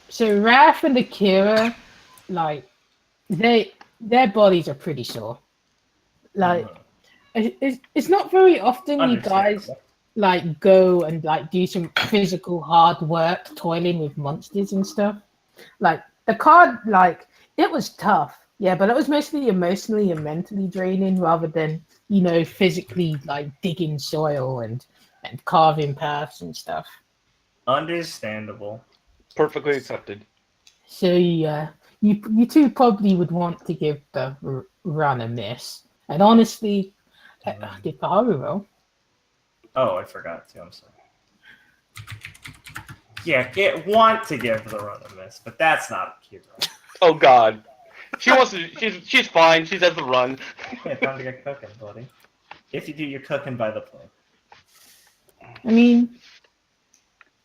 So Raph and Akira, like their bodies are pretty sore. Like Mhm. it's not very often you guys Understandable. like go and like do some physical hard work toiling with monsters and stuff. Like the card, like it was tough, yeah, but it was mostly emotionally and mentally draining rather than physically like digging soil and carving paths and stuff. Understandable. Perfectly accepted. So yeah, you two probably would want to give the run a miss. And honestly, Mm. did Kaharu roll? Oh, I forgot to. I'm sorry. Yeah, want to give the run a miss, but that's not a hero. Oh God, she wants to. She's fine. She's at the run. Yeah, time to get cooking, buddy. If you do your cooking by the plate. I mean,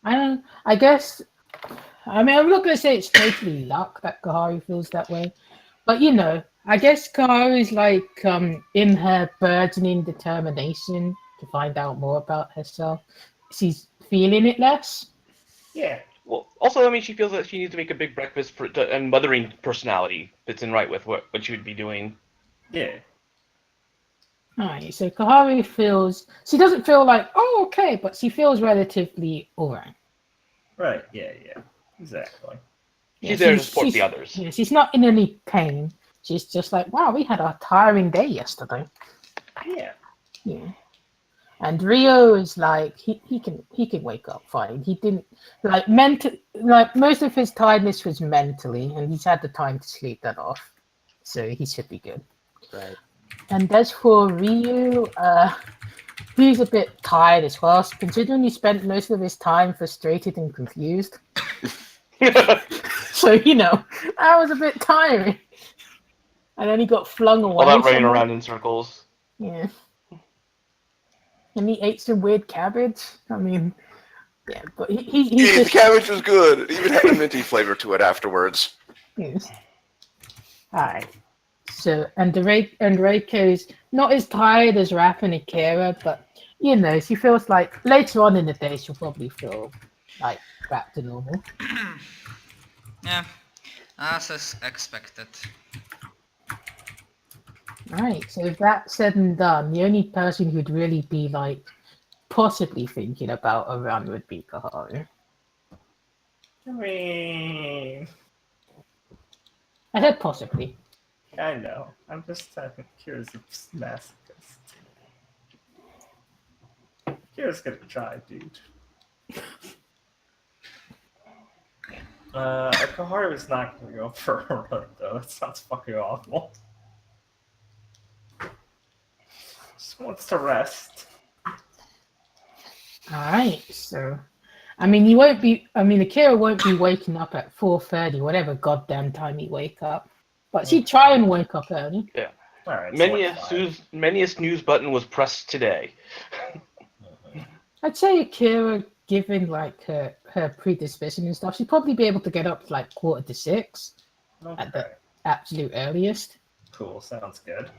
I don't. I guess. I mean, I'm not gonna say it's totally luck that Kaharu feels that way, but I guess Kaharu is like in her burgeoning determination to find out more about herself. She's feeling it less. Yeah. Well, also, I mean, she feels that she needs to make a big breakfast and mothering personality fits in right with what she would be doing. Yeah. Alright, so Kaharu feels she doesn't feel like okay, but she feels relatively alright. Right. Yeah. Yeah. Exactly. Yeah, She's there to support the others. yeah, she's not in any pain. She's just like, wow, we had a tiring day yesterday. Yeah. Yeah. And Rio is like he can wake up fine. He didn't like most of his tiredness was mentally, and he's had the time to sleep that off, so he should be good. Right. And as for Ryu, he's a bit tired as well, considering he spent most of his time frustrated and confused. So that was a bit tiring. And then he got flung away. All that running somewhere. around in circles. Yeah. And he ate some weird cabbage. I mean, yeah, but he's Yeah, the just cabbage was good. It even had a minty flavor to it afterwards. yes. All right. So and Reiko's not as tired as Raph and Akira, but she feels like later on in the day she'll probably feel like back to normal. Yeah, as expected. Alright, so with that said and done, the only person who'd really be like possibly thinking about a run would be Kaharu. I mean, I said possibly. I know. I'm just curious if masochist. Kira's gonna try, dude. Kaharu's not gonna go for a run though. That sounds fucking awful. Just wants to rest. Alright, so I mean Akira won't be waking up at 4:30, whatever goddamn time he wake up. But she'd try and wake up early. Yeah. All right. Many a snooze button was pressed today. I'd say Akira, given like her predisposition and stuff, she'd probably be able to get up to like 5:45 at the absolute earliest. Cool. Sounds good.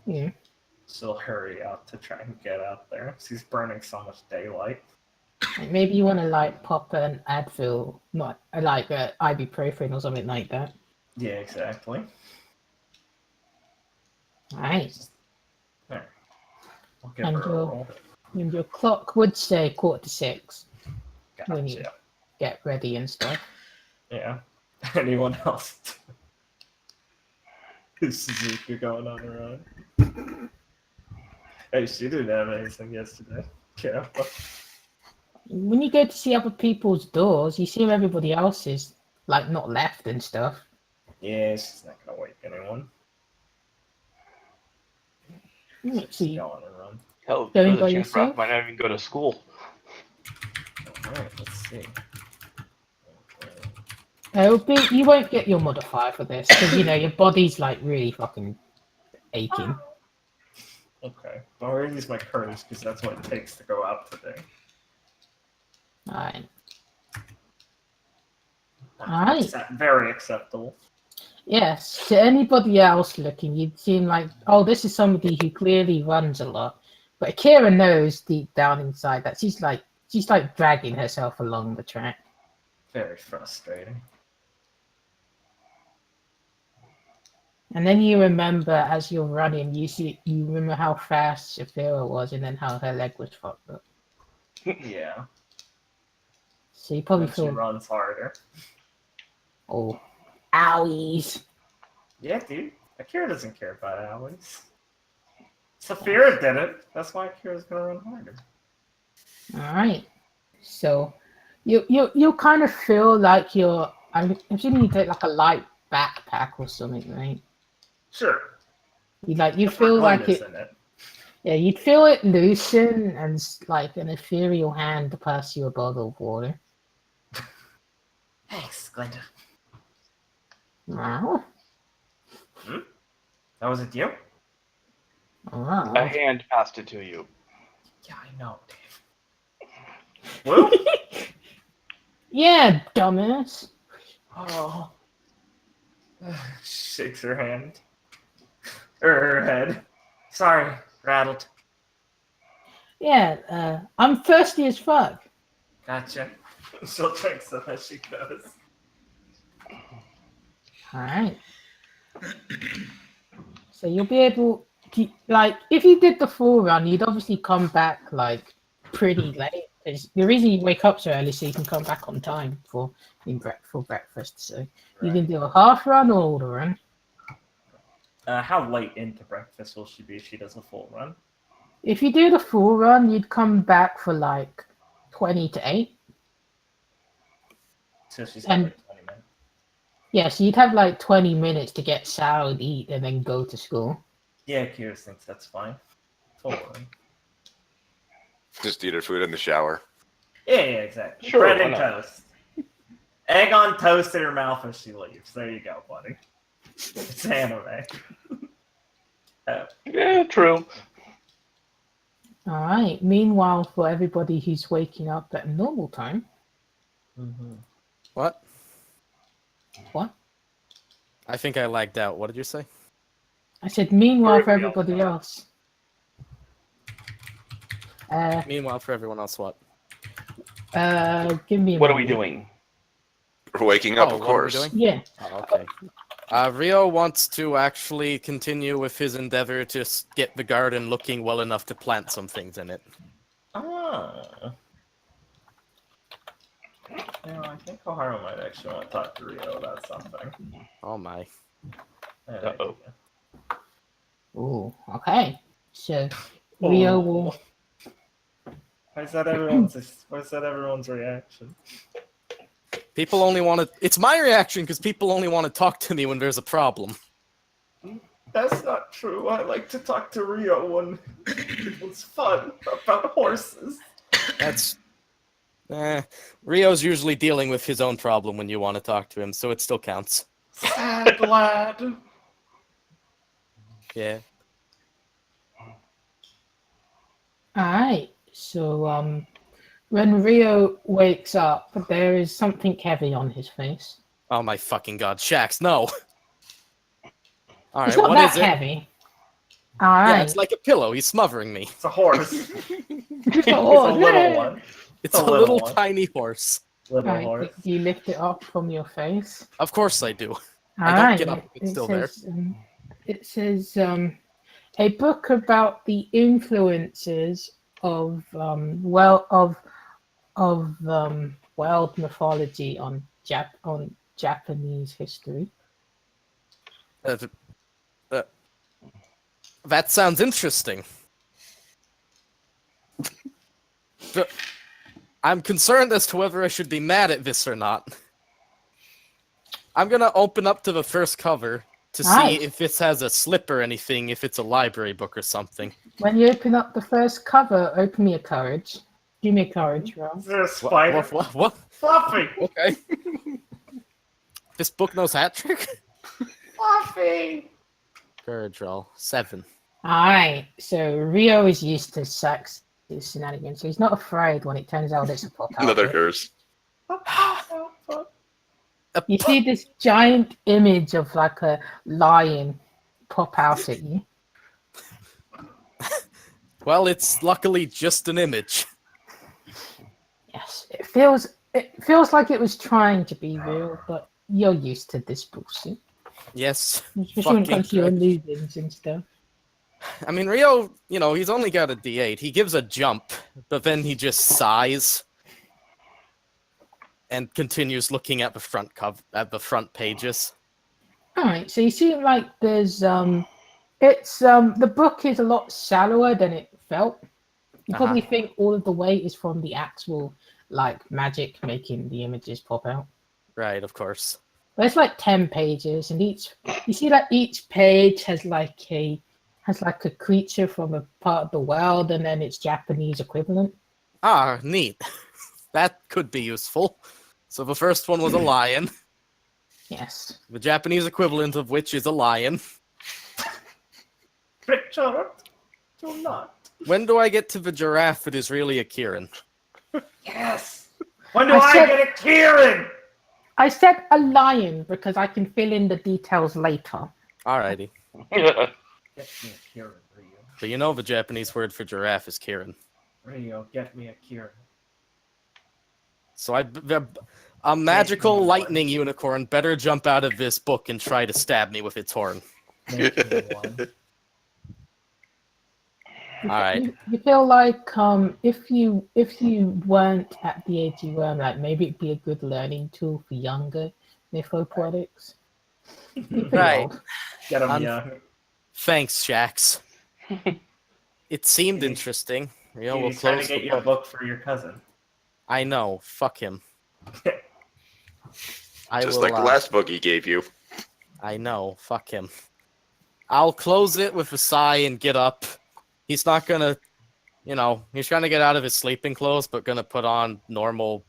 Yeah. She'll hurry out to try and get out there. She's burning so much daylight. Like maybe you want to like pop an Advil, not like ibuprofen or something like that. Yeah, exactly. Nice. There. I'll give And her a roll. your clock would say 5:45 when you Gotcha. get ready and stuff. Yeah. Anyone else? Is Suzuki going on her own? Hey, she didn't have anything yesterday. Yeah. When you go to see other people's doors, you see everybody else's like not left and stuff. Yeah, she's not gonna wake anyone. Let's She's see. going to run. Hell, Going there's by a chance yourself? Ralph might not even go to school. Alright, let's see. You won't get your modifier for this because your body's like really fucking aching. Okay. Well, I'm gonna use my courage because that's what it takes to go out today. Alright. Alright. Very acceptable. Yes, to anybody else looking, you'd seem like, oh, this is somebody who clearly runs a lot. But Akira knows deep down inside that she's like dragging herself along the track. Very frustrating. And then you remember as you're running, you remember how fast Shafira was, and then how her leg was fucked up. Yeah. So you probably And she feel, runs harder. oh, owies. Yeah, dude. Akira doesn't care about owies. Saphira did it. That's why Akira's gonna run harder. All right. So you kind of feel like you're. I'm assuming you take like a light backpack or something, right? Sure. You If feel we're like going it. in it. Yeah, you'd feel it loosen and like an ethereal hand to pass you a bottle of water. Thanks, Glenda. Wow. That was it you? Wow. A hand passed it to you. Yeah, I know, Dave. Woo? Yeah, dumbass. Oh. Shakes her hand. Or her head. Sorry, rattled. Yeah, I'm thirsty as fuck. Gotcha. She'll drink some as she goes. Alright. So you'll be able to, like, if you did the full run, you'd obviously come back, like, pretty late. It's the reason you wake up so early so you can come back on time for breakfast. So you can do a half run or all the run. How late into breakfast will she be if she does a full run? If you do the full run, you'd come back for, like, 20 to 8. So she's And- got like 20 minutes. Yeah, so you'd have, like, 20 minutes to get showered, eat, and then go to school. Yeah, Kira thinks that's fine. Full run. Just eat her food in the shower. Yeah, exactly. Sure, Bread why and not? toast. Egg on toast in her mouth as she leaves. There you go, buddy. It's anime. Yeah, true. All right. Meanwhile, for everybody who's waking up at normal time, What? what? I think I lagged out. What did you say? I said, meanwhile, for Everybody everybody else. Meanwhile, for everyone else, what? Give me a What are we minute. doing? We're waking up, Oh, of what are we course. doing? Yeah. Oh, okay. Rio wants to actually continue with his endeavor to get the garden looking well enough to plant some things in it. Ah. Yeah, I think Koharu might actually want to talk to Rio about something. Oh my. Uh-oh. Ooh, okay. So, Rio will... Why is that everyone's reaction? People only want to... It's my reaction because people only want to talk to me when there's a problem. That's not true. I like to talk to Rio when it was fun about horses. That's... Rio's usually dealing with his own problem when you want to talk to him, so it still counts. Sad lad. Yeah. Alright, so, when Rio wakes up, there is something heavy on his face. Oh my fucking god. Shax, no! Alright, It's not what that is it? heavy. Yeah, Alright. it's like a pillow. He's smothering me. It's a horse. It's a It's horse. a little one. It's a a little little one. tiny horse. Little Alright, horse. do you lift it up from your face? Of course I do. I don't Alright, get up if it's still there. it says, a book about the influences of world mythology on Japanese history. That sounds interesting. But I'm concerned as to whether I should be mad at this or not. I'm gonna open up to the first cover to Nice. see if this has a slip or anything, if it's a library book or something. When you open up the first cover, open me a courage. Give me a courage roll. Is there a spider? What? Fluffy! Okay. This book knows hat trick? Fluffy! Courage roll. 7. Alright, so Rio is used to sex shenanigans, so he's not afraid when it turns out it's a pop Another outfit. curse. You see this giant image of like a lion pop out at you. Well, it's luckily just an image. Yes, it feels like it was trying to be real, but you're used to this bullshit. Yes. Especially when it Fucking comes to your good. losings and stuff. I mean, Rio, he's only got a D8. He gives a jump, but then he just sighs and continues looking at the front pages. Alright, so you seem like there's it's the book is a lot shallower than it felt. You probably think all of the weight is from the actual like magic making the images pop out. Right, of course. But it's like 10 pages, and you see that each page has like a creature from a part of the world, and then its Japanese equivalent. Ah, neat. That could be useful. So the first one was a lion, Yes. the Japanese equivalent of which is a lion. Richard, do not. When do I get to the giraffe that is really a Kieran? Yes. When do I I said- get a Kieran? I said a lion because I can fill in the details later. Alrighty. Get me a Kieran, Rio. But you know the Japanese word for giraffe is Kieran. Rio, get me a Kieran. So a magical lightning unicorn better jump out of this book and try to stab me with its horn. Make me one. Alright. You feel like if you weren't at the age you were, like maybe it'd be a good learning tool for younger mythopoetics. Right. Get him young. Thanks, Shax. It seemed He's- interesting. Rio will He's trying close to get the you a book. book for your cousin. I know. Fuck him. I Just will, like the last book he gave you. I know. Fuck him. I'll close it with a sigh and get up. He's not gonna, he's trying to get out of his sleeping clothes, but gonna put on normal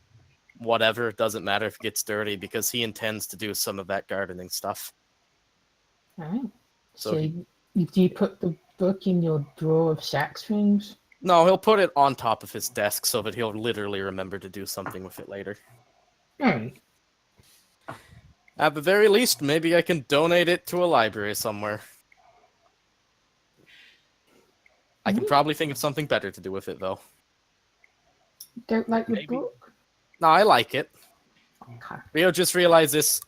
whatever. It doesn't matter if it gets dirty because he intends to do some of that gardening stuff. Alright. So So do you put the book in your drawer of Shaq strings? No, he'll put it on top of his desk so that he'll literally remember to do something with it later. Alright. At the very least, maybe I can donate it to a library somewhere. I can probably think of something better to do with it, though. Don't like your Maybe. book? No, I like it. Okay. Rio just realized this.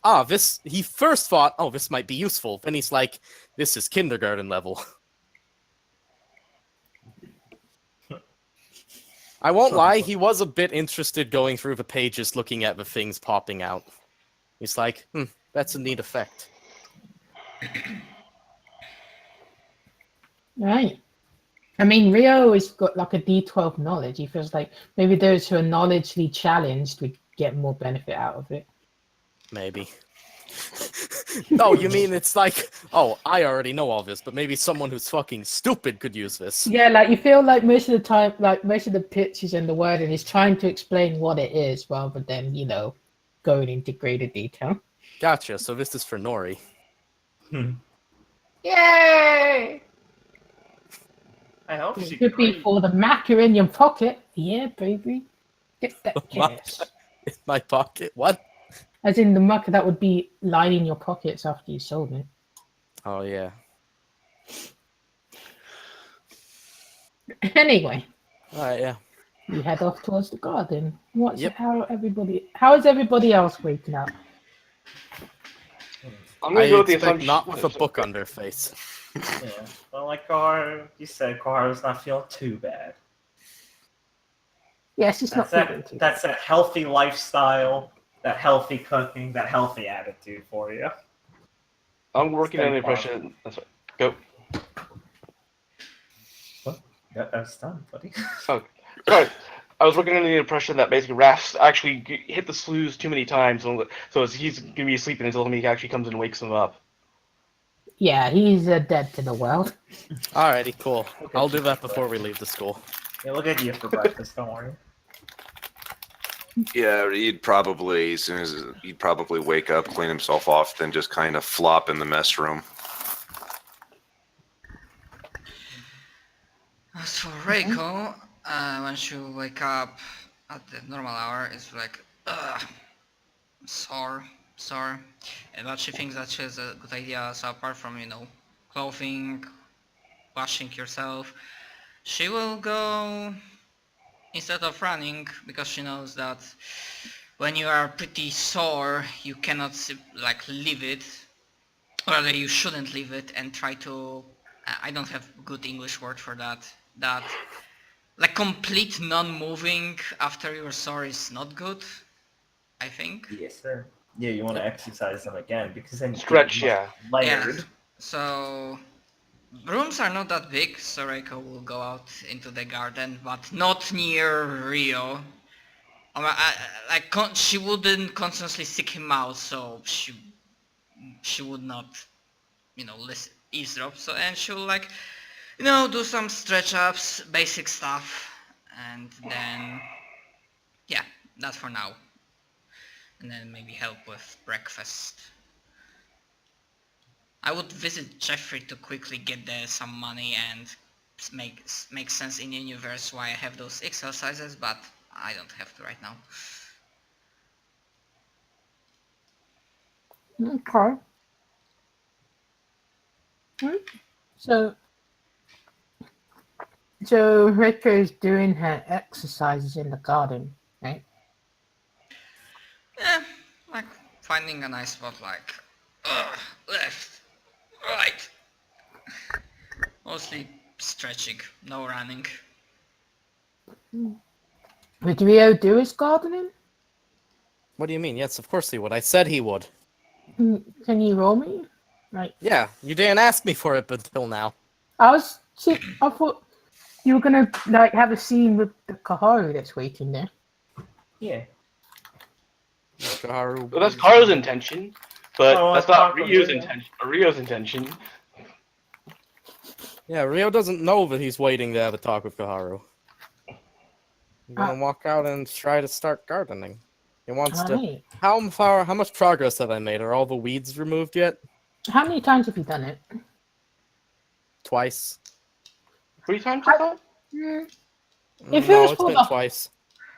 He first thought, this might be useful. Then he's like, this is kindergarten level. I won't lie, he was a bit interested going through the pages looking at the things popping out. He's like, that's a neat effect. Right. I mean, Rio has got like a D12 knowledge. He feels like maybe those who are knowledgeably challenged would get more benefit out of it. Maybe. Oh, you mean it's like, I already know all this, but maybe someone who's fucking stupid could use this. Yeah, like you feel like most of the time, like most of the pitches and the wording is trying to explain what it is rather than, going into greater detail. Gotcha, so this is for Nori. Yay! I hope It she could be agreed. for the maca in your pocket. Yeah, baby. Get that cash. In my pocket? What? As in the maca that would be lining your pockets after you sold it. Oh, yeah. Anyway, Alright, yeah. you head off towards the garden. Yep. How is everybody else waking up? I'm I gonna go with the expect assumption. not with a book on their face. Yeah. Well, like Kohar, you said Koharu's not feeling too bad. Yes, it's not feeling too That's that healthy lifestyle, that healthy cooking, that healthy attitude for you. I'm working on the Stay impression. That's right. Go. Yeah, that's done, buddy. Oh, sorry. I was working under the impression that basically Raph's actually hit the snooze too many times, so he's gonna be sleeping until he actually comes and wakes him up. Yeah, he's dead to the world. Alrighty, cool. I'll do that before we leave the school. Yeah, we'll get you for breakfast, don't worry. Yeah, he'd probably, as soon as he'd probably wake up, clean himself off, then just kind of flop in the mess room. As for Reiko, when she wake up at the normal hour, it's like, sore. But she thinks that she has a good idea, so apart from, clothing, washing yourself, she will go, instead of running, because she knows that when you are pretty sore, you cannot, leave it. Or rather, you shouldn't leave it and try to. I don't have good English word for that. That like complete non-moving after your sword is not good. I think. Yes, sir. Yeah, you want to exercise them again because then you Stretch, get yeah. layered. Yeah. So rooms are not that big, so Reiko will go out into the garden, but not near Rio. She wouldn't constantly seek him out, so she would not, listen, eavesdrop. So and she'll do some stretch ups, basic stuff, and then yeah, that's for now. And then maybe help with breakfast. I would visit Jeffrey to quickly get there some money and make sense in the universe why I have those exercises, but I don't have to right now. Okay. Hmm. So, Rika's doing her exercises in the garden, right? Yeah, like finding a nice spot, left, right. Mostly stretching, no running. Would Rio do his gardening? What do you mean? Yes, of course he would. I said he would. Can you roll me? Like, Yeah, you didn't ask me for it until now. I thought you were gonna have a scene with the Kaharu that's waiting there. Yeah. Kaharu. Well, that's Karu's intention, but Oh, that's I not thought Ryu's Rio. intention. Ryo's intention. Yeah, Rio doesn't know that he's waiting to have a talk with Kaharu. I'm gonna walk out and try to start gardening. He wants to. Alright. How much progress have I made? Are all the weeds removed yet? How many times have you done it? Twice. 3 times, I thought? If it No, was it's for been the- twice.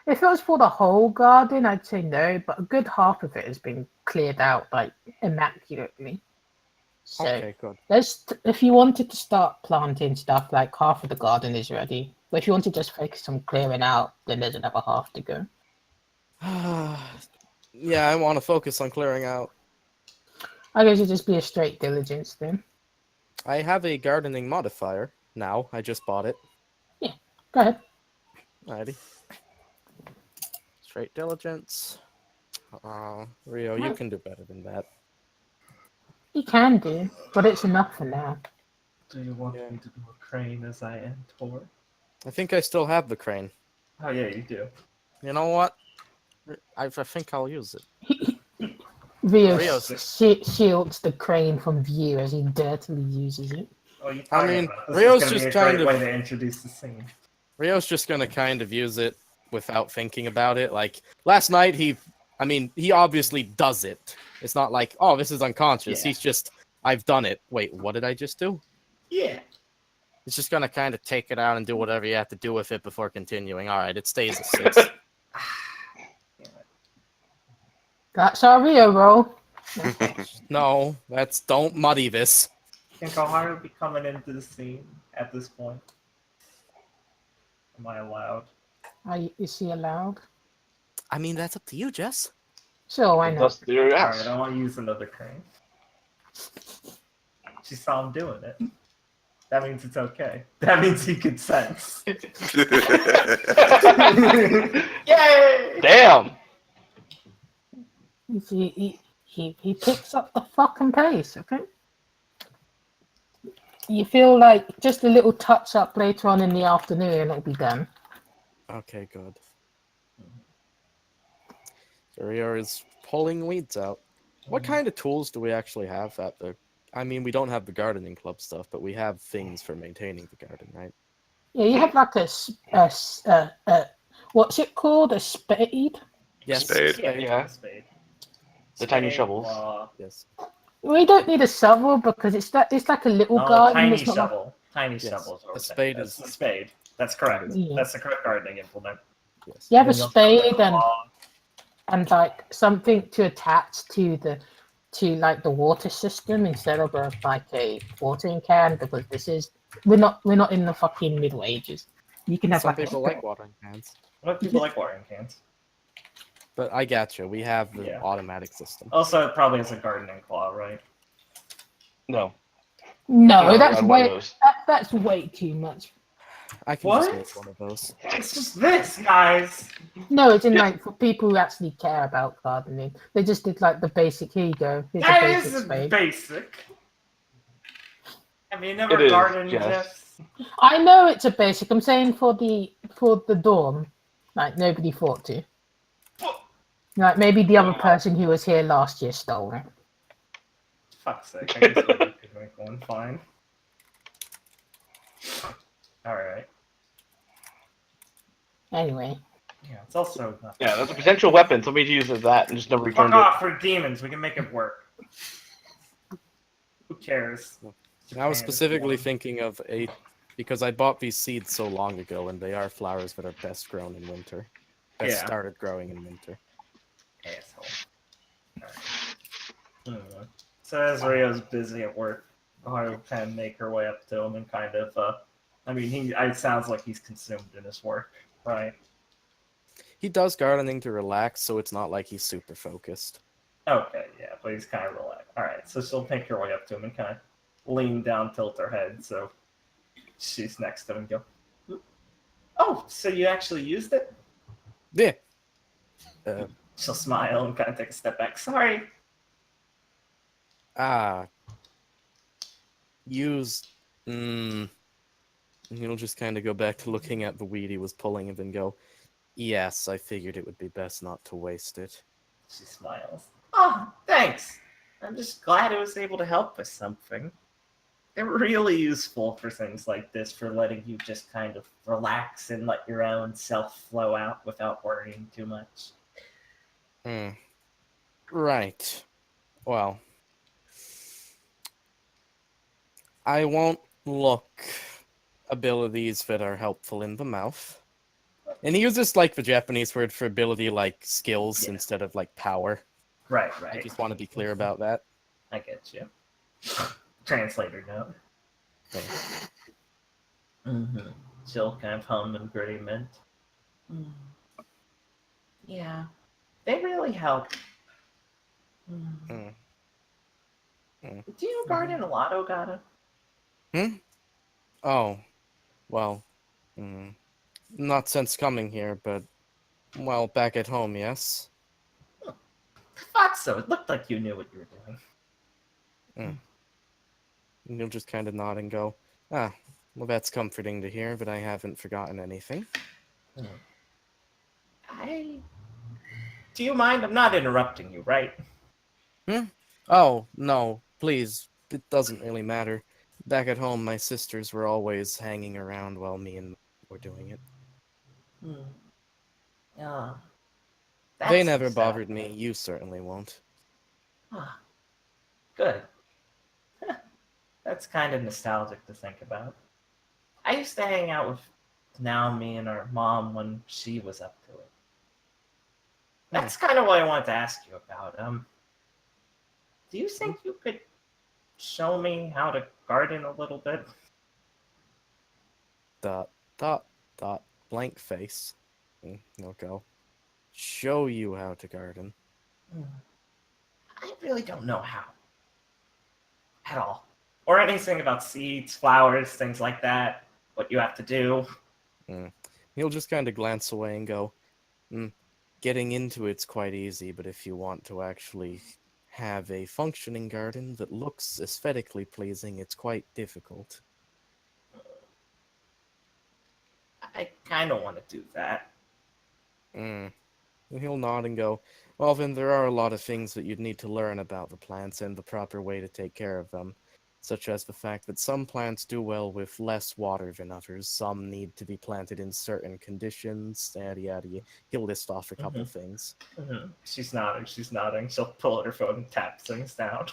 If it was for the whole garden, I'd say no, but a good half of it has been cleared out immaculately. So Okay, good. if you wanted to start planting stuff, like half of the garden is ready. But if you want to just focus on clearing out, then there's another half to go. Yeah, I want to focus on clearing out. I guess it'd just be a straight diligence then. I have a gardening modifier now. I just bought it. Go ahead. Alrighty. Straight diligence. Rio, you can do better than that. You can do, but it's enough for now. Do you want Yeah. me to do a crane as I enter? I think I still have the crane. Oh yeah, you do. You know what? I think I'll use it. Rio Rio's- shields the crane from view as he dirtily uses it. Oh, you I mean, this Rio's is gonna just be a great kind of- way to introduce the scene. Rio's just gonna kind of use it without thinking about it. Like last night, he obviously does it. It's not like, oh, this is unconscious. Yeah. He's just, I've done it. Wait, what did I just do? Yeah. He's just gonna kind of take it out and do whatever you have to do with it before continuing. All right, it stays a 6. That's our Rio roll. No, don't muddy this. Can Koharu be coming into the scene at this point? Am I allowed? Is he allowed? I mean, that's up to you, Jess. Sure, why not? That's your Alright, ass. I want to use another crane. She saw him doing it. That means it's okay. That means he consents. Yay! Damn! He picks up the fucking pace, okay? You feel like just a little touch up later on in the afternoon and it'll be done. Okay, good. So Rio is pulling weeds out. What kind of tools do we actually have at the... I mean, we don't have the gardening club stuff, but we have things for maintaining the garden, right? Yeah, you have like what's it called? A spade? Yes. Spade. Yeah. Spade. The tiny Spade, shovels. Yes. We don't need a shovel because it's like a little No, garden. tiny It's not like- shovel. Tiny Yes, shovels. a spade is- the spade. That's correct. Yeah. That's the correct gardening implement. Yes. you have a Then you'll spade have and like something to attach to the water system instead of a watering can, because we're not in the fucking Middle Ages. You can have Some like a people like watering cans. A lot of people like watering cans. But I gotcha. We have the Yeah. automatic system. Also, it probably has a gardening claw, right? No. No, No, that's on one of way those. that's way too much. I can just What? make one of those. It's just this, guys. No, it's in Yeah. like for people who actually care about gardening. They just did like the basic. Here you go. Here's a That basic isn't spade. basic. Have you It never is, gardened, Jess. Jess? I know it's a basic. I'm saying for the dorm, like nobody thought to. Like maybe the other person who was here last year stole it. Fuck's sake, I guess we could make one fine. Alright. Anyway, Yeah, it's also not Yeah, that's a potential weapon. Somebody used as that and just never Fuck returned off, it. we're demons, we can make it work. Who cares? I was Japan specifically is one. thinking of because I bought these seeds so long ago, and they are flowers that are best grown in winter. Best Yeah. started growing in winter. Asshole. Alright. So as Rio's busy at work, I'll kind of make her way up to him and kind of, I mean, it sounds like he's consumed in his work, right? He does gardening to relax, so it's not like he's super focused. Okay, yeah, but he's kind of relaxed. Alright, so she'll make her way up to him and kind of lean down, tilt her head, so she's next to him and go, oh, so you actually used it? Yeah. She'll smile and kind of take a step back. Sorry. Use. He'll just kind of go back to looking at the weed he was pulling and then go, yes, I figured it would be best not to waste it. She smiles. Oh, thanks. I'm just glad I was able to help with something. They're really useful for things like this, for letting you just kind of relax and let your own self flow out without worrying too much. Right. Well, I won't look abilities that are helpful in the mouth. And he uses like the Japanese word for ability, like skills, Yeah. instead of like power. Right. I just want to be clear about that. I get you. Translator note. Okay. She'll kind of hum in agreement. Yeah, they really help. Mm. Do you garden a lot, Ogata? Oh, well, not since coming here, but, well, back at home, yes. I thought so. It looked like you knew what you were doing. And you'll just kind of nod and go, well, that's comforting to hear, but I haven't forgotten anything. Do you mind? I'm not interrupting you, right? Oh, no, please, it doesn't really matter. Back at home, my sisters were always hanging around while me and were doing it. They never bothered me. You certainly won't. Good. That's kind of nostalgic to think about. I used to hang out with Naomi and her mom when she was up to it. That's kind of what I wanted to ask you about. Do you think you could show me how to garden a little bit? ... Blank face. They'll go. Show you how to garden. I really don't know how. At all. Or anything about seeds, flowers, things like that. What you have to do. He'll just kind of glance away and go, getting into it's quite easy, but if you want to actually have a functioning garden that looks aesthetically pleasing, it's quite difficult. I kind of want to do that. And he'll nod and go, well, then there are a lot of things that you'd need to learn about the plants and the proper way to take care of them, such as the fact that some plants do well with less water than others, some need to be planted in certain conditions, yada yada. He'll list off a couple things. She's nodding. She'll pull out her phone and tap things down.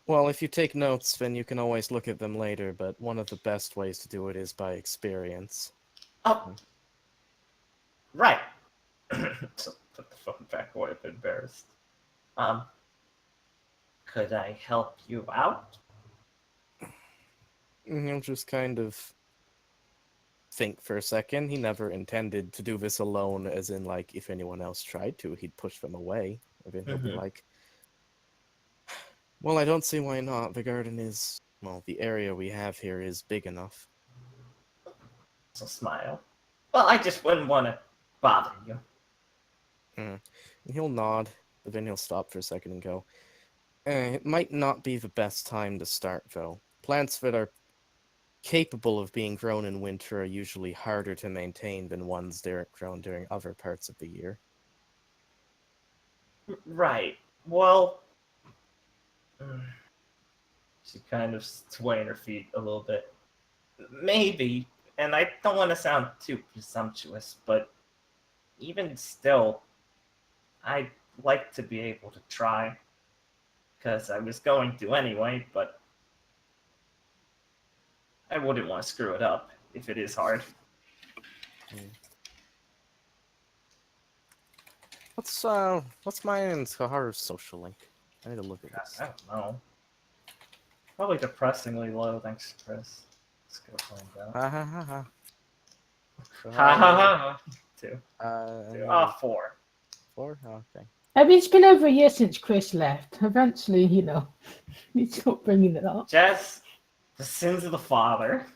Well, if you take notes, then you can always look at them later, but one of the best ways to do it is by experience. Oh. Right. So put the phone back away, a bit embarrassed. Could I help you out? He'll just kind of think for a second. He never intended to do this alone, as in, like, if anyone else tried to, he'd push them away. And then he'll be like, Well, I don't see why not. The garden is, well, the area we have here is big enough. So smile. Well, I just wouldn't want to bother you. And he'll nod, but then he'll stop for a second and go, it might not be the best time to start, though. Plants that are capable of being grown in winter are usually harder to maintain than ones that are grown during other parts of the year. Right. Well, she kind of swaying her feet a little bit. Maybe, and I don't want to sound too presumptuous, but even still, I'd like to be able to try. Because I was going to anyway, but I wouldn't want to screw it up if it is hard. What's mine and Kaharu's social link? I need to look at this. I don't know. Probably depressingly low, thanks, Chris. Let's go find out. Ha ha ha ha. Ha ha ha. Two. Uh, 4. 4? Oh, okay. I mean, it's been over a year since Chris left. Eventually, we stop bringing it up. Jess, the sins of the father.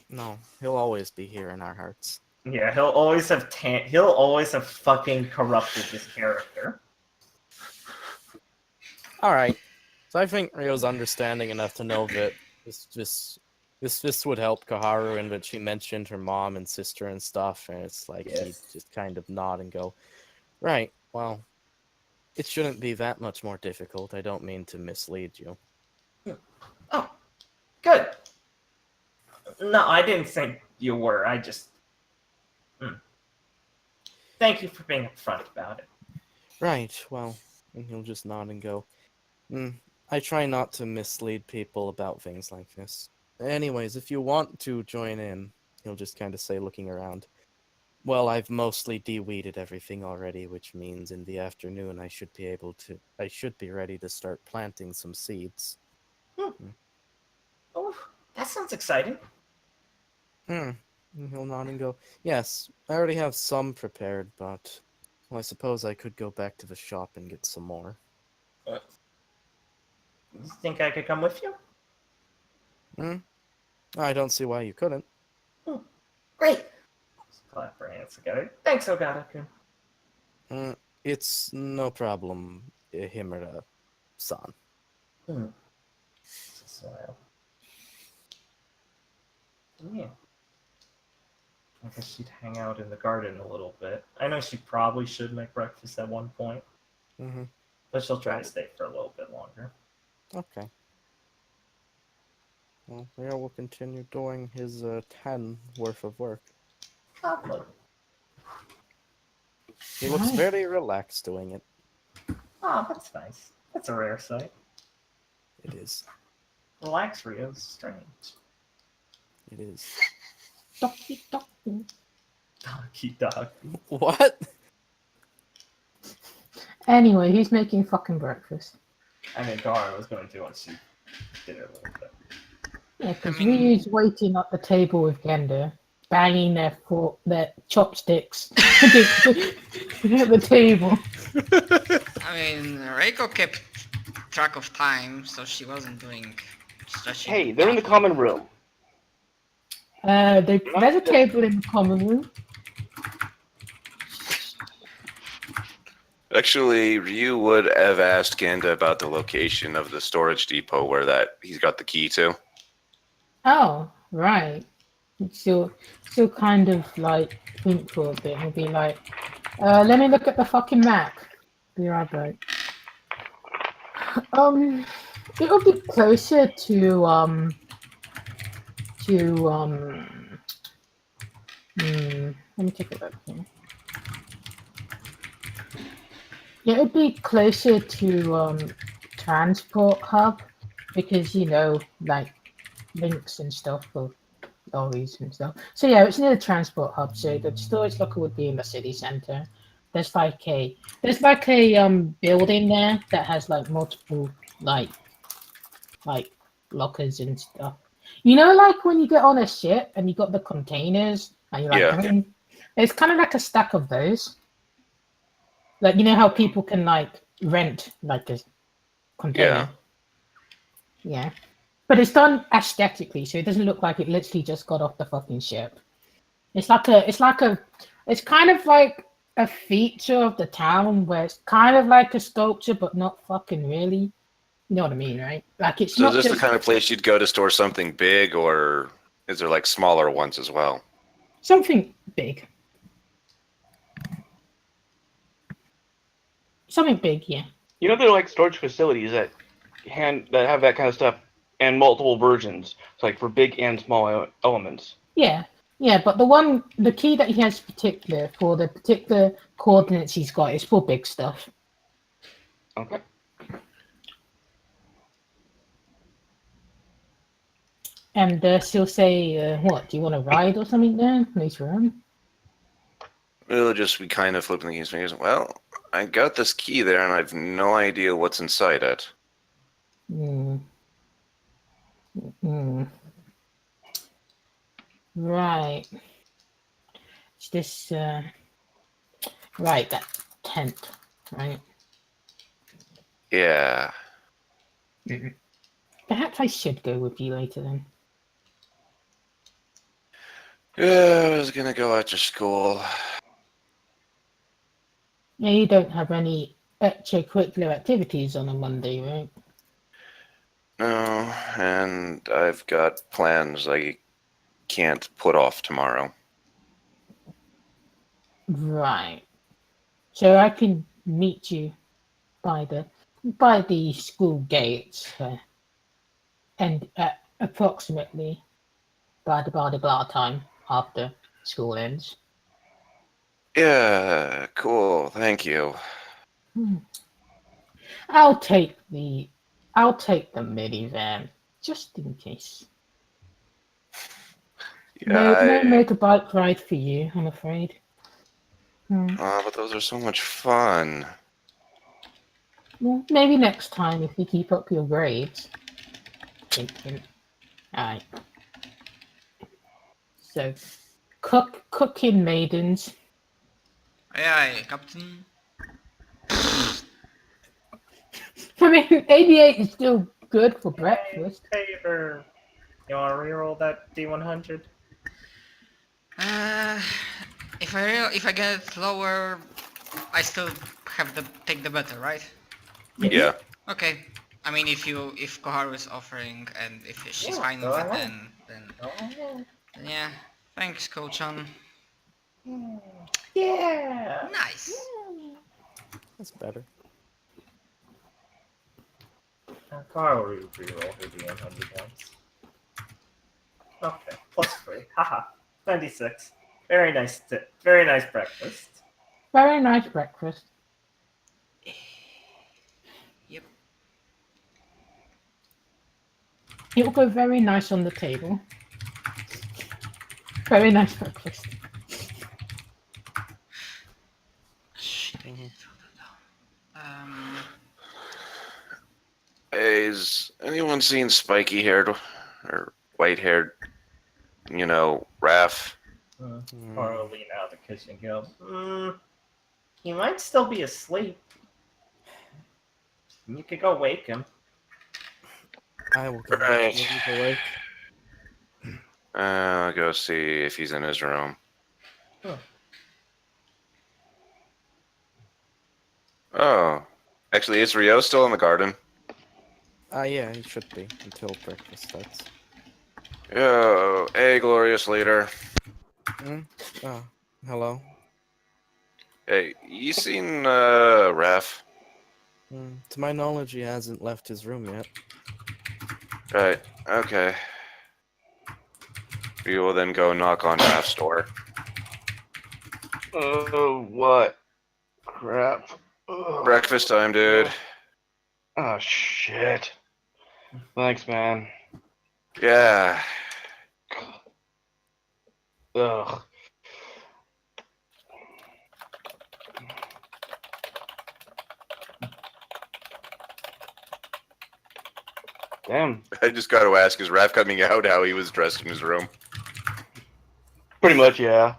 No, he'll always be here in our hearts. Yeah, he'll always have fucking corrupted this character. Alright. So I think Rio's understanding enough to know that this would help Kaharu, and that she mentioned her mom and sister and stuff, and it's like Yes. he'd just kind of nod and go, right, well, it shouldn't be that much more difficult. I don't mean to mislead you. Oh, good. No, I didn't think you were. I just... Thank you for being upfront about it. Right, well, and he'll just nod and go, I try not to mislead people about things like this. Anyways, if you want to join in, he'll just kind of say, looking around, well, I've mostly de-weeded everything already, which means in the afternoon I should be ready to start planting some seeds. Oh, that sounds exciting. And he'll nod and go, yes, I already have some prepared, but well, I suppose I could go back to the shop and get some more. You think I could come with you? I don't see why you couldn't. Great. Let's clap our hands together. Thanks, Ogata-kun. It's no problem, Himura-san. Smile. Yeah. I guess she'd hang out in the garden a little bit. I know she probably should make breakfast at one point, but she'll try to stay for a little bit longer. Okay. Well, Rio will continue doing his 10 worth of work. Lovely. He looks Nice. very relaxed doing it. Oh, that's nice. That's a rare sight. It is. Relax, Rio's strange. It is. Donkey, donkey. Donkey dog. What? Anyway, he's making fucking breakfast. I mean, Dara was going to once she did it a little bit. Yeah, because I mean- Ryu's waiting at the table with Gender, banging their chopsticks at the table. I mean, Reiko kept track of time, so she wasn't doing stretching. Hey, they're in the common room. There's a table in the common room. Actually, Ryu would have asked Ganda about the location of the storage depot where he's got the key to. Oh, right. She'll kind of like think for a bit and be like, let me look at the fucking map. Be right back. It'll be closer to let me take a look here. Yeah, it'll be closer to transport hub because like links and stuff for lorries and stuff. So yeah, it's near the transport hub. So the storage locker would be in the city center. There's like a building there that has like multiple like lockers and stuff. Like when you get on a ship and you got the containers and you're like, Yeah. It's kind of like a stack of those. Like how people can like rent like a container. Yeah. But it's done aesthetically, so it doesn't look like it literally just got off the fucking ship. It's kind of like a feature of the town where it's kind of like a sculpture, but not fucking really. You know what I mean, right? Like it's So not is this just the kind of place you'd go to store something big, or is there like smaller ones as well? something big. Something big, yeah. You know, there are like storage facilities that have that kind of stuff and multiple versions. It's like for big and small elements. Yeah, yeah, but the key that he has particular for the particular coordinates he's got is for big stuff. Okay. And she'll say, "What? Do you want to ride or something?" Then later on. It'll just be kind of flipping the fingers. Well, I got this key there, and I've no idea what's inside it. Hmm. Hmm. Right. It's this. Right, that tent. Right. Yeah. Perhaps I should go with you later then. Yeah, I was gonna go after school. Yeah, you don't have any extracurricular activities on a Monday, right? No, and I've got plans I can't put off tomorrow. Right. So I can meet you by the school gates, and approximately by the blah time after school ends. Yeah, cool. Thank you. I'll take the minivan just in case. No Yeah, motorbike ride for you, I'm afraid. but those are so much fun. Well, maybe next time if you keep up your grades. Thinking. Alright. So, cooking maidens. Aye, aye, Captain. I mean, 88 is still good for breakfast. Favor. You want to reroll that D100? If I get lower, I still have the take the better, right? Yeah. Okay. I mean, if Koharu is offering and if she's Yeah, fine go with it, ahead. then Go ahead. yeah. Thanks, Ko-chan. Yeah. Nice. That's better. Carl will reroll her D100 once. Okay, plus 3. Haha. 96. Very nice very nice breakfast. Very nice breakfast. Yep. It'll go very nice on the table. Very nice breakfast. Shit, I didn't throw that down. Hey, has anyone seen spiky-haired or white-haired, Raph? Carl will lean out of the kitchen and go, he might still be asleep. You could go wake him. I will go Right. awake. I'll go see if he's in his room. Huh. Oh. Actually, is Rio still in the garden? Yeah, he should be until breakfast starts. Yo, hey, glorious leader. Oh, hello. Hey, you seen, Raph? To my knowledge, he hasn't left his room yet. Right, okay. We will then go knock on Raph's door. Oh, what? Crap. Ugh. Breakfast time, dude. Oh, shit. Thanks, man. Yeah. Ugh. Damn. I just got to ask, is Raph coming out how he was dressed in his room? Pretty much, yeah.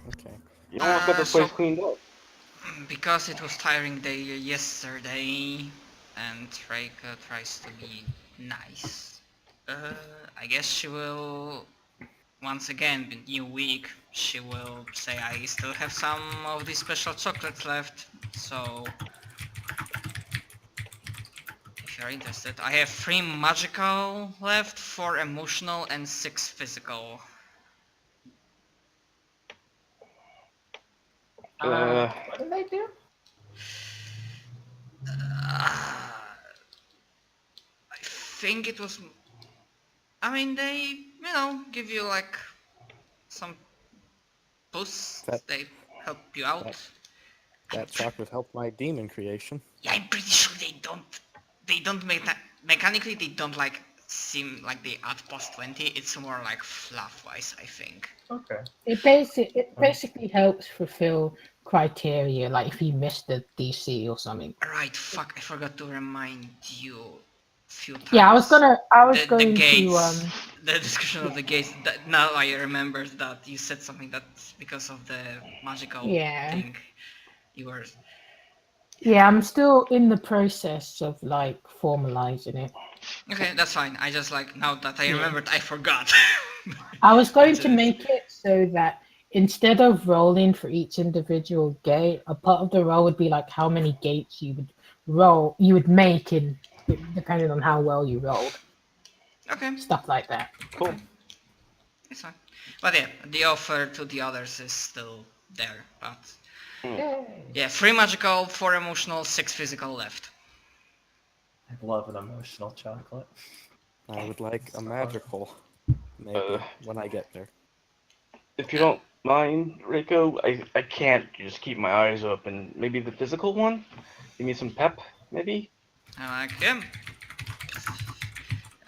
Okay. You almost got this place So- cleaned up. because it was tiring day yesterday, and Reika tries to be nice, I guess she will, once again, the new week, she will say I still have some of these special chocolates left, so if you're interested, I have 3 magical left, 4 emotional, and 6 physical. What do they do? I think it was. I mean, they, give you like some boosts. That- They help you out. That chocolate helped my demon creation. Yeah, I'm pretty sure they don't. They don't make that mechanically. They don't like seem like they add plus 20. It's more like fluff wise, I think. Okay. It basically helps fulfill criteria, like if you missed the DC or something. Right. Fuck. I forgot to remind you. Few times. Yeah, I was the going gates, to the description of the gates. Now I remember that you said something that's because of the magical thing. You were. Yeah, I'm still in the process of like formalizing it. Okay, that's fine. I just like now that I remembered, I forgot. I was going to That's it. make it so that instead of rolling for each individual gate, a part of the roll would be like how many gates you would make in depending on how well you rolled. Okay, Stuff like that. Cool. it's fine. But yeah, the offer to the others is still there. But Yay. yeah, 3 magical, 4 emotional, 6 physical left. I love an emotional chocolate. I would like a magical, maybe, when I get there. If you don't mind, Reiko, I can't just keep my eyes open. Maybe the physical one? Give me some pep, maybe? I like him.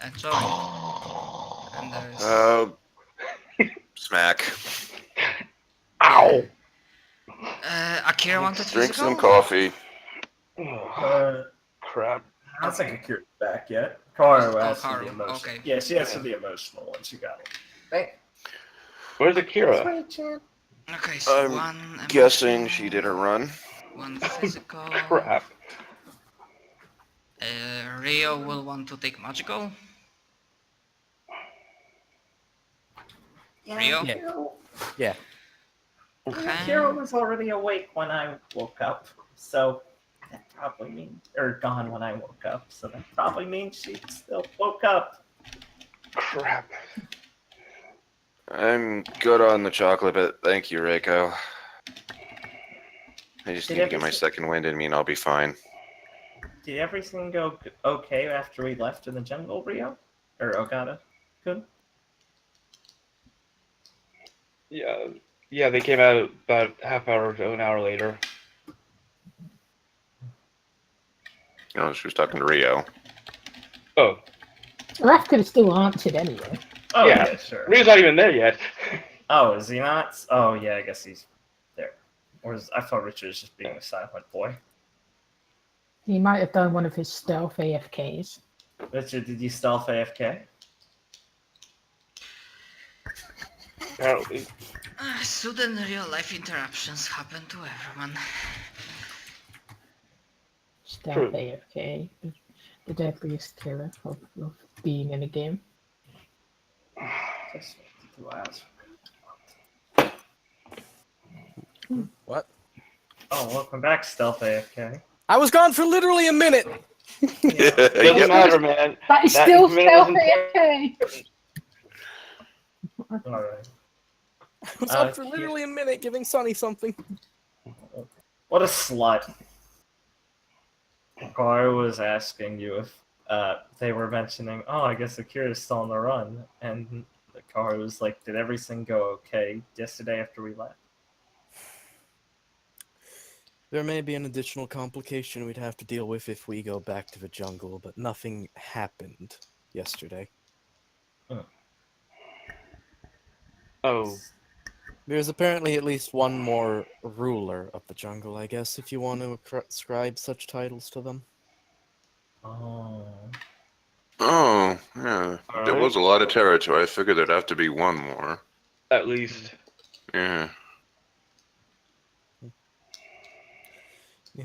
Enjoy. And there's... Smack. Ow! Akira wanted Drink physical? some coffee. Crap. I don't think Akira's back yet. Karu has to Karu, be emotional. okay. Yeah, she has to be emotional once you got it. Where's Akira? Okay, so I'm 1 Guessing emotional, she didn't run. 1 physical. Crap. Rio will want to take magical. Rio? Yeah. Okay. Akira was already awake when I woke up, so that probably means, or gone when I woke up, so that probably means she still woke up. Crap. I'm good on the chocolate, but thank you, Reiko. I just need to get my second wind in me and I'll be fine. Did everything go okay after we left in the jungle, Rio? Or Ogata? Good? Yeah, they came out about half hour to an hour later. No, she was talking to Rio. Oh, Raph could have still answered anyway. Oh, Yeah. yeah sure. Rio's not even there yet. Oh, is he not? Oh, yeah, I guess he's there. I thought Richard was just being a silent boy. He might have done one of his stealth AFKs. Richard, did you stealth AFK? Apparently. Sudden real-life interruptions happen to everyone. Stealth True. AFK. The deadliest killer of being in a game. Just 2 hours. What? Oh, welcome back, stealth AFK. I was gone for literally a minute! Doesn't matter, man. That is That still minute stealth was AFK! Alright. I was up for literally a minute giving Sonny something. What a slut. Karu was asking you if they were mentioning, oh, I guess Akira's still on the run. And Karu was like, did everything go okay yesterday after we left? There may be an additional complication we'd have to deal with if we go back to the jungle, but nothing happened yesterday. Oh. There's apparently at least one more ruler of the jungle, I guess, if you want to ascribe such titles to them. Oh. Oh, yeah. There was a lot of territory. I figured there'd have to be one more. At least. Yeah.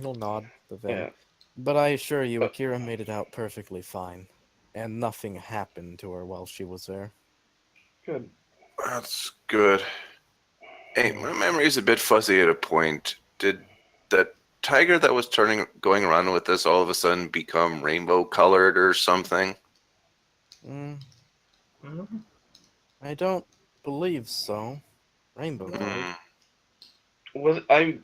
He'll nod the Vin. Yeah. But I assure you, Akira made it out perfectly fine. And nothing happened to her while she was there. Good. That's good. Hey, my memory's a bit fuzzy at a point. Did that tiger that was going around with us all of a sudden become rainbow colored or something? Mm, Mhm. I don't believe so. Rainbow colored. Hmm. Was I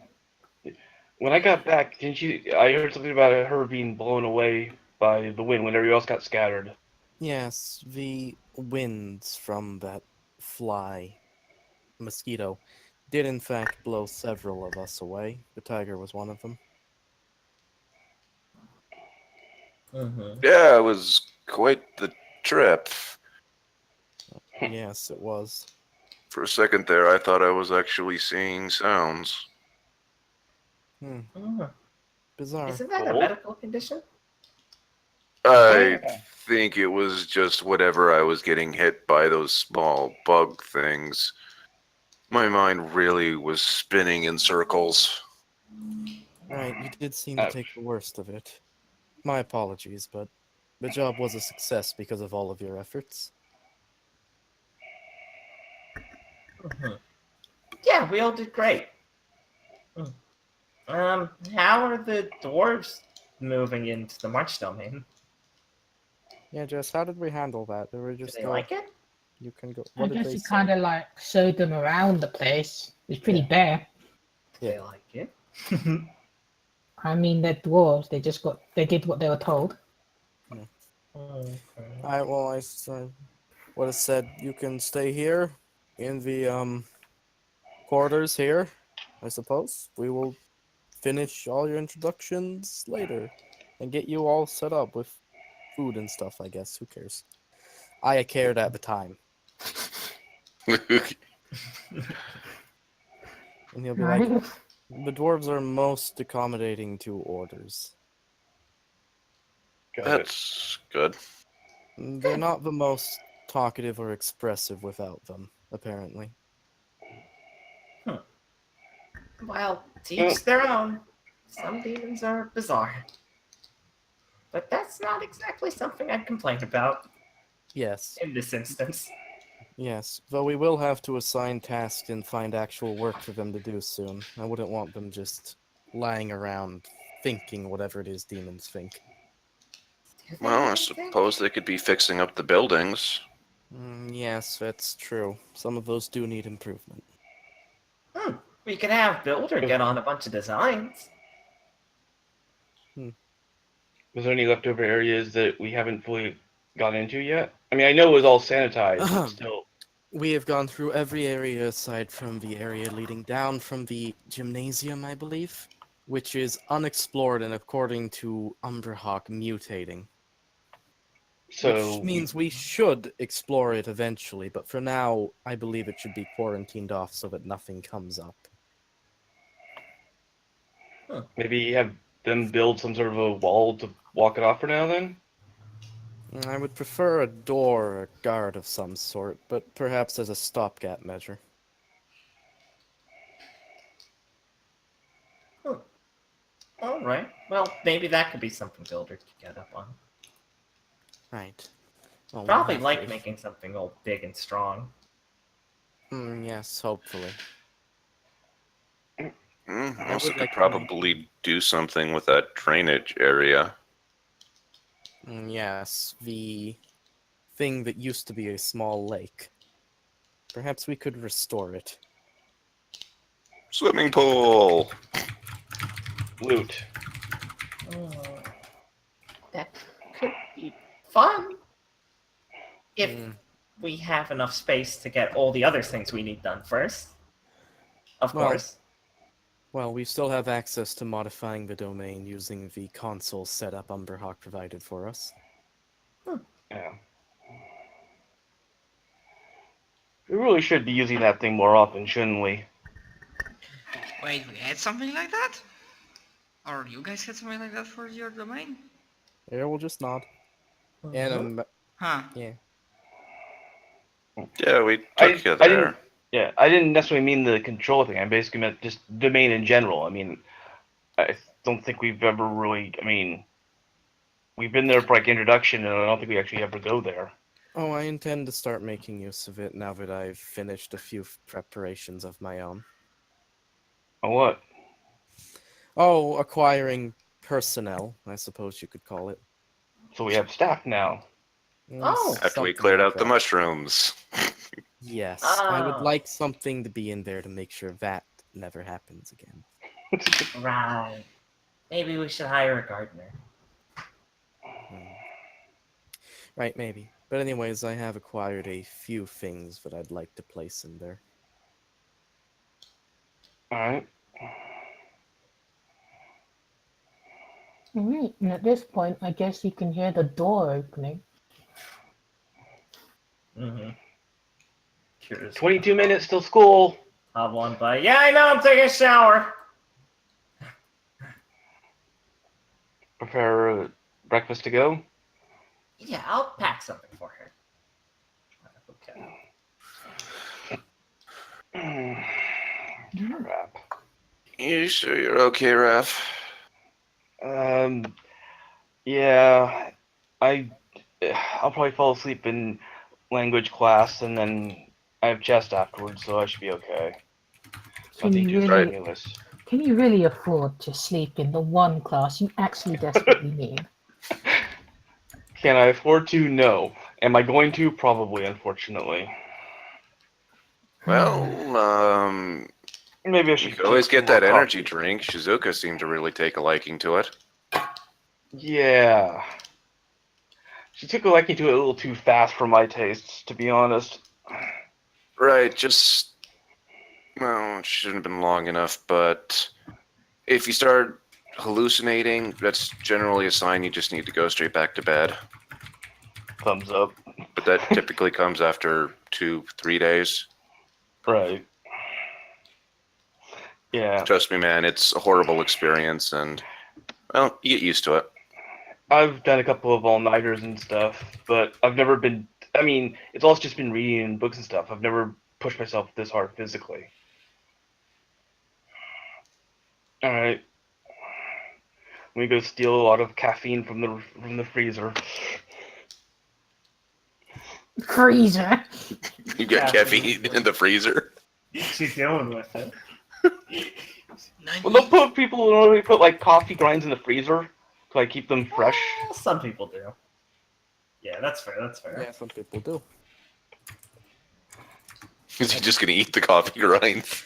when I got back? Didn't you? I heard something about her being blown away by the wind when everybody else got scattered. Yes, the winds from that mosquito did in fact blow several of us away. The tiger was one of them. Mhm. Yeah, it was quite the trip. Yes, it was. For a second there, I thought I was actually seeing sounds. Mhm. Bizarre. Isn't that a Cool. medical condition? I Yeah. think it was just whatever I was getting hit by those small bug things. My mind really was spinning in circles. Right, you did seem to Ouch. take the worst of it. My apologies, but the job was a success because of all of your efforts. Mhm. Yeah, we all did great. Mm. How are the dwarves moving into the March domain? Yeah, Jess, how did we handle that? Did we Do just they go, like it? you can go, I what did guess they he say? kind of like showed them around the place. It's pretty bare. Do Yeah. they like it? I mean, they're dwarves. They did what they were told. Okay. Alright, well, would have said you can stay here in the, quarters here, I suppose. We will finish all your introductions later and get you all set up with food and stuff, I guess. Who cares? I cared at the time. And he'll be I like, think it's- the dwarves are most accommodating to orders. Got it. That's good. They're not the most talkative or expressive without them, apparently. Well, to each their own. Some demons are bizarre. But that's not exactly something I'd complain about Yes, in this instance. yes. Though we will have to assign tasks and find actual work for them to do soon. I wouldn't want them just lying around thinking whatever it is demons think. Do they Well, I really think? suppose they could be fixing up the buildings. Yes, that's true. Some of those do need improvement. We could have Builder get on a bunch of designs. Was there any leftover areas that we haven't fully gone into yet? I mean, I know it was all sanitized, but still. We have gone through every area aside from the area leading down from the gymnasium, I believe, which is unexplored and according to Umberhawk mutating. So Which means we should explore it eventually, but for now, I believe it should be quarantined off so that nothing comes up. maybe have them build some sort of a wall to walk it off for now. Then. I would prefer a door or a guard of some sort, but perhaps as a stopgap measure. Alright. Well, maybe that could be something Builder could get up on. Right. Well, we'll Probably have like to- making something all big and strong. Yes, hopefully. I Also, would could like to make- probably do something with that drainage area. Yes, the thing that used to be a small lake. Perhaps we could restore it. Swimming pool! Loot. That could be fun. If Hmm. we have enough space to get all the other things we need done first. Of Well, course. Well, we still have access to modifying the domain using the console setup Umberhawk provided for us. Yeah. We really should be using that thing more often, shouldn't we? Wait, we had something like that? Or you guys had something like that for your domain? Yeah, we'll just nod. Mhm. And Huh. yeah. Yeah, we I took you I there. didn't. Yeah, I didn't necessarily mean the control thing. I basically meant just domain in general. I mean, I don't think we've ever really. I mean, we've been there for like introduction, and I don't think we actually ever go there. Oh, I intend to start making use of it now that I've finished a few preparations of my own. Oh, what? Oh, acquiring personnel, I suppose you could call it. So we have staff now. Oh. After we Something cleared like out the that. mushrooms. Yes, Ah. I would like something to be in there to make sure that never happens again. Right. Maybe we should hire a gardener. Right, maybe. But anyways, I have acquired a few things that I'd like to place in there. All right. Alright, and at this point, I guess you can hear the door opening. Mm-hmm. Curious. 22 minutes till school. Hobble on by. Yeah, I know. I'm taking a shower. Prepare breakfast to go. Yeah, I'll pack something for her. Okay. Crap. You sure you're okay, Raph? Yeah, I'll probably fall asleep in language class, and then I have chest afterwards, so I should be okay. Can Nothing you too really, strenuous. can you really afford to sleep in the one class you actually desperately need? Can I afford to? No. Am I going to? Probably, unfortunately. Well, Maybe I you should could always take get some more that energy coffee. drink. Shizuka seemed to really take a liking to it. Yeah. She took a liking to it a little too fast for my tastes, to be honest. Right, just... Well, it shouldn't have been long enough, but... If you start hallucinating, that's generally a sign you just need to go straight back to bed. Thumbs up. But that typically comes after 2-3 days. Right. Yeah. Trust me, man, it's a horrible experience, and, well, you get used to it. I've done a couple of all-nighters and stuff, but I've never been... I mean, it's all just been reading books and stuff. I've never pushed myself this hard physically. Alright. Let me go steal a lot of caffeine from the freezer. Freezer. You got caffeine in the freezer? She's dealing with it. Well, they'll put people normally put like coffee grinds in the freezer to like keep them fresh. Well, some people do. Yeah, that's fair. That's fair. Yeah, some people do. Is he just gonna eat the coffee grinds?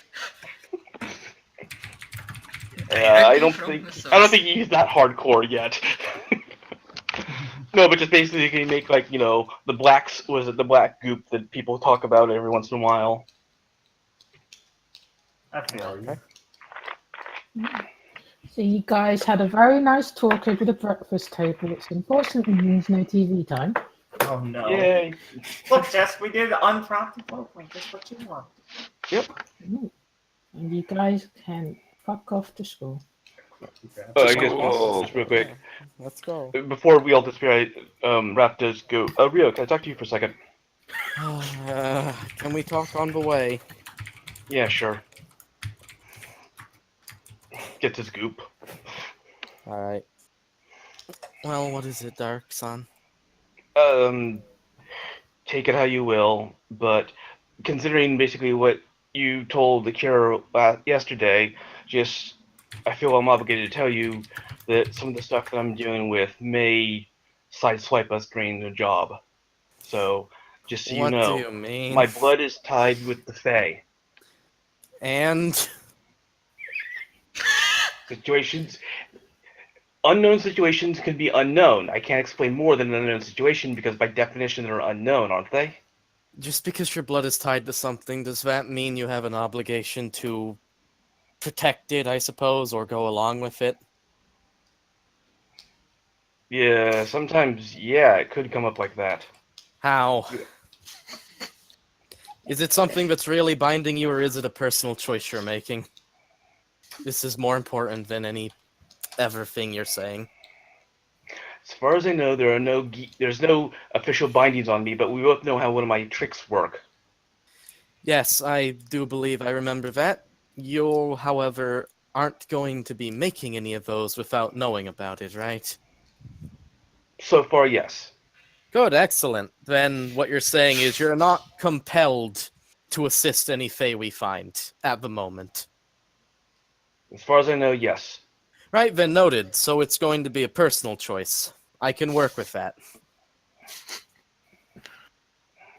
I don't think he's that hardcore yet. No, but just basically you can make like, you know, the the black goop that people talk about every once in a while. I feel you. So you guys had a very nice talk over the breakfast table, which unfortunately means no TV time. Oh no. Yay. Look, Jess, we did unprompted voting. Just what you want. Yep. And you guys can fuck off to school. I guess Cool. just real quick. Let's go. Before we all disappear, Raph does go. Rio, can I talk to you for a second? Can we talk on the way? Yeah, sure. Gets his goop. Alright. Well, what is it, Dark Sun? Take it how you will, but considering basically what you told Akira yesterday, I feel I'm obligated to tell you that some of the stuff that I'm dealing with may sideswipe us during the job. So, just so you What know, do you mean? my blood is tied with the Fae. And Unknown situations can be unknown. I can't explain more than an unknown situation because by definition they're unknown, aren't they? just because your blood is tied to something, does that mean you have an obligation to protect it, I suppose, or go along with it? Yeah, sometimes, yeah, it could come up like that. How? Is it something that's really binding you, or is it a personal choice you're making? This is more important than any ever thing you're saying. As far as I know, there's no official bindings on me, but we both know how one of my tricks work. Yes, I do believe I remember that. You, however, aren't going to be making any of those without knowing about it, right? So far, yes. Good, excellent. Then what you're saying is you're not compelled to assist any Fae we find at the moment. As far as I know, yes. Right, then noted. So it's going to be a personal choice. I can work with that.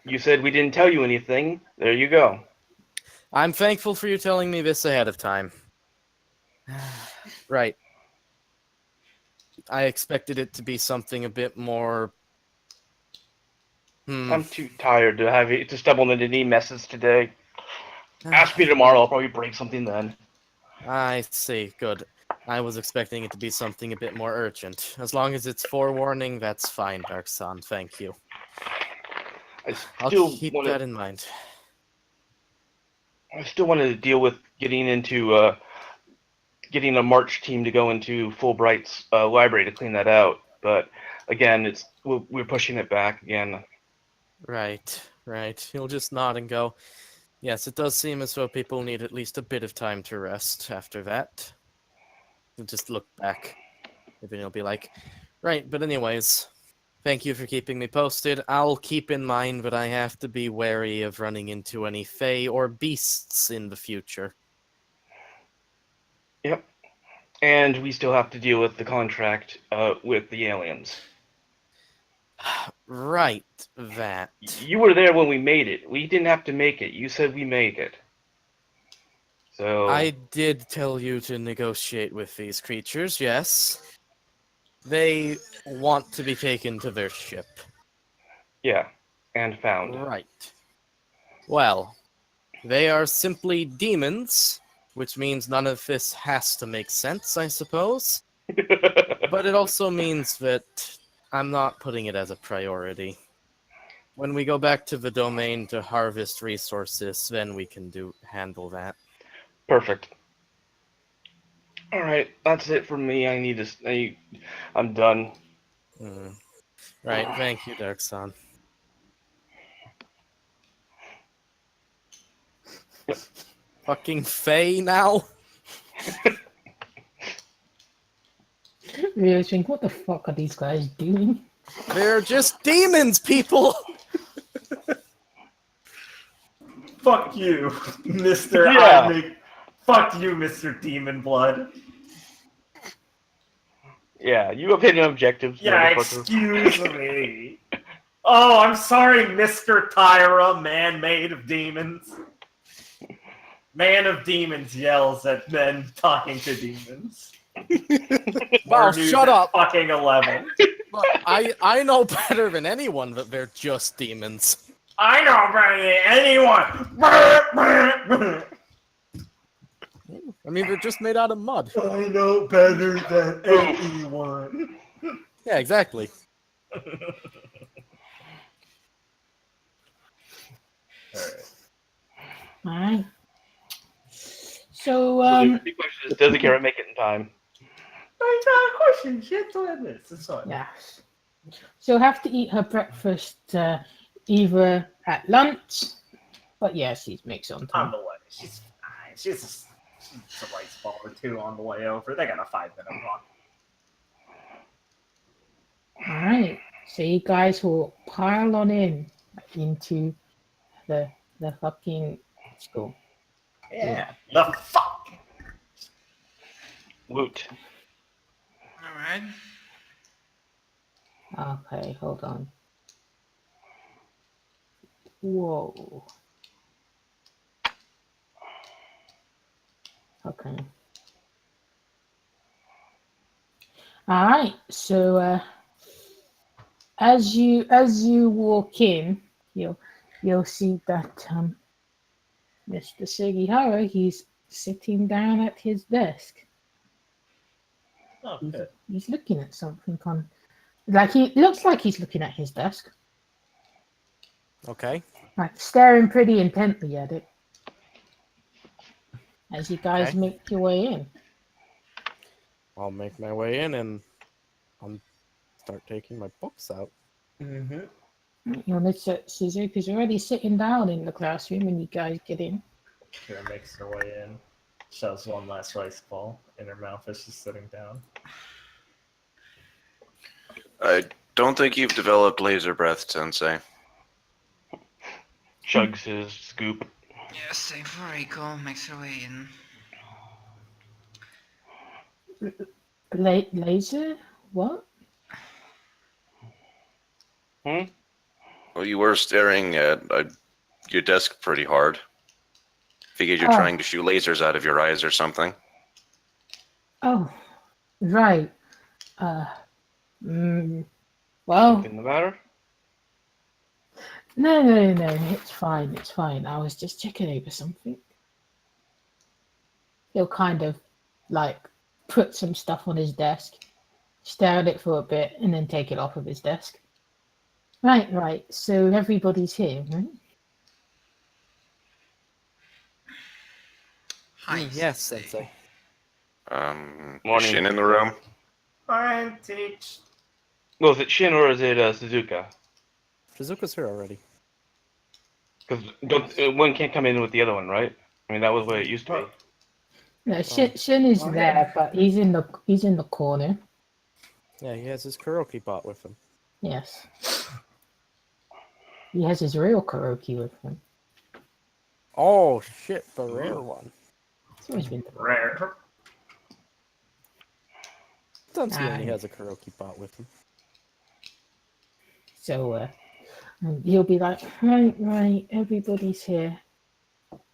You said we didn't tell you anything. There you go. I'm thankful for you telling me this ahead of time. Right. I expected it to be something a bit more... I'm too tired to stumble into any messes today. Ask me tomorrow, I'll probably break something then. I see. Good. I was expecting it to be something a bit more urgent. As long as it's forewarning, that's fine, Dark Sun. Thank you. I'll keep that in mind. I still wanted to deal with getting into getting a March team to go into Fulbright's library to clean that out. But again, we're pushing it back again. Right. He'll just nod and go, yes, it does seem as though people need at least a bit of time to rest after that. He'll just look back. And then he'll be like, right, but anyways, thank you for keeping me posted. I'll keep in mind that I have to be wary of running into any Fae or beasts in the future. Yep. And we still have to deal with the contract with the aliens. Right, that. You were there when we made it. We didn't have to make it. You said we made it. So I did tell you to negotiate with these creatures, yes. They want to be taken to their ship. yeah, and found. Right. Well, they are simply demons, which means none of this has to make sense, I suppose. But it also means that I'm not putting it as a priority. When we go back to the domain to harvest resources, then we can handle that. Perfect. All right, that's it for me. I'm done. Right, thank you, Dark Sun. Fucking Fae now? Really think, what the fuck are these guys doing? They're just demons, people! Fuck you, Mr. Yeah. Fuck you, Mr. Demon Blood. Yeah, you opinion objectives. Yeah, motherfucker. excuse me. Oh, I'm sorry, Mr. Tyra, man made of demons. Man of Demons yells at men talking to demons. Wow, More news shut at up! Fucking 11. Look, I know better than anyone that they're just demons. I know better than anyone. I mean, they're just made out of mud. I know better than anyone. Yeah, exactly. Alright. So, The question is, does the carrot make it in time? I got a question. Shit, go ahead, miss. It's fine. yes. She'll have to eat her breakfast either at lunch, but yeah, she makes it on On time. the way. She's fine. She's a rice ball or two on the way over. They got a 5-minute walk. Alright. So you guys will pile on into the fucking school. Yeah. The fuck? Woot. Alright. Okay, hold on. Whoa. Okay. All right. So as you walk in, you'll see that Mr. Sugihara, he's sitting down at his desk. Oh, good. He's looking at something he looks like he's looking at his desk. Okay. Like staring pretty intently at it. As you guys make your way in. I'll make my way in and I'll start taking my books out. Mm-hmm. You'll notice that Suzuki's already sitting down in the classroom when you guys get in. Kira makes her way in. shoves one last rice ball in her mouth as she's sitting down. I don't think you've developed laser breath, Sensei. Chugs his scoop. Yes, same for Rico. Makes her way in. Laser? What? Hmm? Well, you were staring at your desk pretty hard. Figured you're Oh. trying to shoot lasers out of your eyes or something. Oh, right. Well, Something the matter? no. It's fine. It's fine. I was just checking over something. He'll kind of like put some stuff on his desk, stare at it for a bit, and then take it off of his desk. Right. So everybody's here, right? Hi, Yes, Sensei. Sensei. Is Morning. Shin in the room? Fine, teach. Well, is it Shin or is it Suzuka? Shizuka's here already. Because one can't come in with the other one, right? I mean, that was what it used to be. No, Shin is Oh, there, yeah. but he's in the corner. Yeah, he has his karaoke bot with him. Yes. He has his real karaoke with him. Oh shit, the rare one. It's always been Rare. Sometimes he only Aye. has a karaoke bot with him. so. He'll be like, right, everybody's here.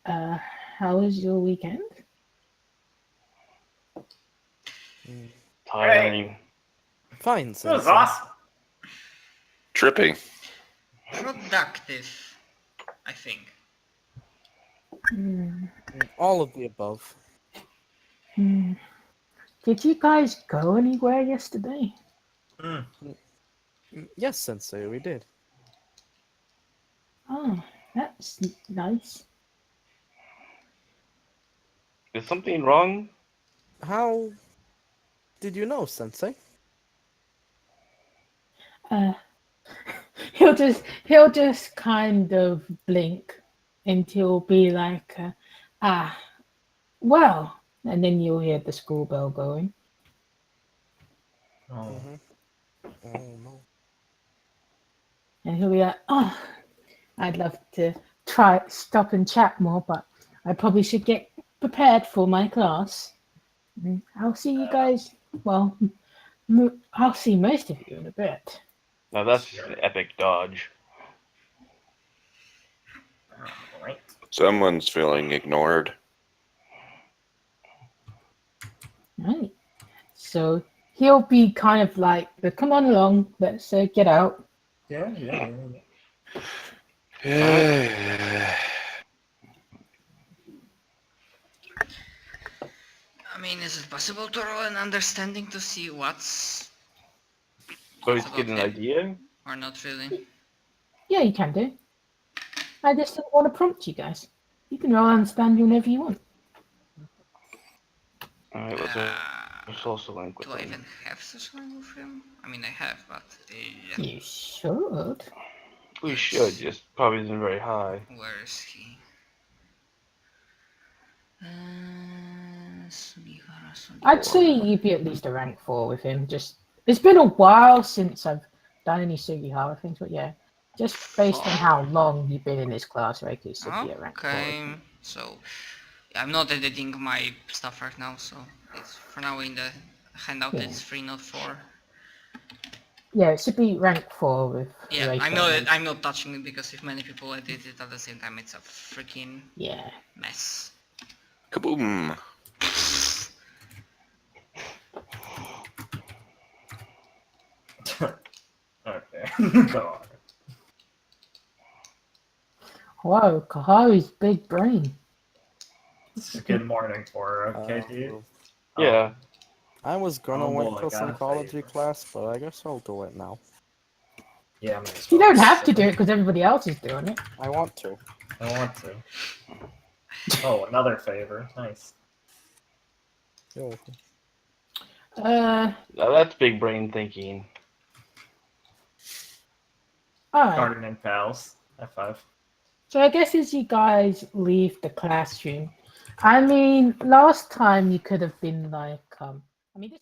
How was your weekend? Tiring. Fine, It was Sensei. awesome. Trippy. Productive, I think. All of the above. Did you guys go anywhere yesterday? Yes, Sensei, we did. Oh, that's nice. Is something wrong? How did you know, Sensei? He'll just kind of blink and he'll be like, well, and then you'll hear the school bell going. Oh. Oh no. And he'll be like, oh, I'd love to stop and chat more, but I probably should get prepared for my class. I'll see you guys, well, I'll see most of you in a bit. Now that's an epic dodge. Right. Someone's feeling ignored. Right. So he'll be kind of like, come on along, let's get out. Yeah. I mean, is it possible to roll an understanding to see what's So he's getting an idea? or not really? Yeah, you can do. I just didn't want to prompt you guys. You can roll understand whenever you want. Alright, let's also link with Do I him. even have such line with him? I mean, I have, but You should. We should, just probably isn't very high. where is he? Sugihara. I'd say you'd be at least a rank 4 with him. Just it's been a while since I've done any Sugihara things, but yeah, just based on how long you've been in this class, right? It should be a rank 4. Okay, so I'm not editing my stuff right now, so it's for now in the handout. Yeah. It's 3, not 4. Yeah, it should be rank 4 with. Yeah, Reiko. I'm not touching it because if many people edit it at the same time, it's a freaking Yeah. mess. Kaboom. Okay. Go on. Wow, Kaharu's big brain. It's a good morning for her, okay, dude? Yeah. I was gonna Oh, wait boy, till got a psychology favor. class, but I guess I'll do it now. Yeah, I may as You well. don't have to do it because everybody else is doing it. I want to. I want to. Oh, another favor. Nice. Yo. Uh, Now that's big brain thinking. alright. Gardening pals. High five. So I guess as you guys leave the classroom, I mean, last time you could have been like, I mean.